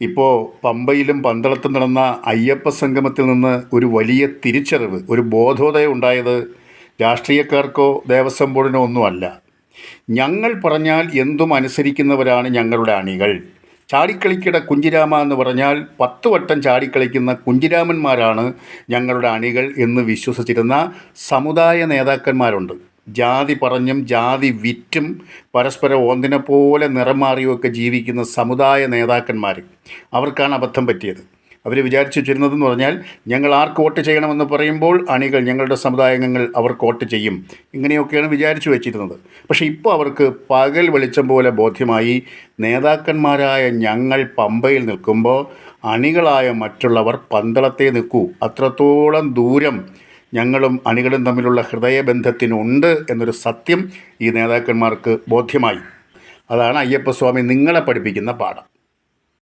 ഇപ്പോൾ പമ്പയിലും പന്തളത്തും നടന്ന അയ്യപ്പ സംഗമത്തിൽ നിന്ന് ഒരു വലിയ തിരിച്ചറിവ്, ഒരു ബോധോദയം ഉണ്ടായത് രാഷ്ട്രീയക്കാർക്കോ ദേവസ്വം ബോർഡിനോ ഒന്നുമല്ല. ഞങ്ങൾ പറഞ്ഞാൽ എന്തും അനുസരിക്കുന്നവരാണ് ഞങ്ങളുടെ അണികൾ. ചാടിക്കളിക്കട കുഞ്ചിരാമ എന്ന് പറഞ്ഞാൽ 10 വട്ടം ചാടിക്കളിക്കുന്ന കുഞ്ചിരാമന്മാരാണ് ഞങ്ങളുടെ അണികൾ എന്ന് വിശ്വസിച്ചിരുന്ന സമുദായ നേതാക്കന്മാരുണ്ട്. ജാതി പറഞ്ഞും ജാതി വിറ്റും പരസ്പരം ഒന്നിനെ പോലെ നിറം മാറിയുമൊക്കെ ജീവിക്കുന്ന സമുദായ നേതാക്കന്മാർ, അവർക്കാണ് അബദ്ധം പറ്റിയത്. അവർ വിചാരിച്ചു വെച്ചിരുന്നതെന്ന് പറഞ്ഞാൽ ഞങ്ങൾ ആർക്ക് വോട്ട് ചെയ്യണമെന്ന് പറയുമ്പോൾ അണികൾ, ഞങ്ങളുടെ സമുദായാംഗങ്ങൾ അവർക്ക് വോട്ട് ചെയ്യും, ഇങ്ങനെയൊക്കെയാണ് വിചാരിച്ചു വെച്ചിരുന്നത്. പക്ഷേ ഇപ്പോൾ അവർക്ക് പകൽ വെളിച്ചം പോലെ ബോധ്യമായി, നേതാക്കന്മാരായ ഞങ്ങൾ പമ്പയിൽ നിൽക്കുമ്പോൾ അണികളായ മറ്റുള്ളവർ പന്തളത്തെ നിൽക്കൂ. അത്രത്തോളം ദൂരം ഞങ്ങളും അണികളും തമ്മിലുള്ള ഹൃദയബന്ധത്തിനുണ്ട് എന്നൊരു സത്യം ഈ നേതാക്കന്മാർക്ക് ബോധ്യമായി. അതാണ് അയ്യപ്പസ്വാമി നിങ്ങളെ പഠിപ്പിക്കുന്ന പാഠം.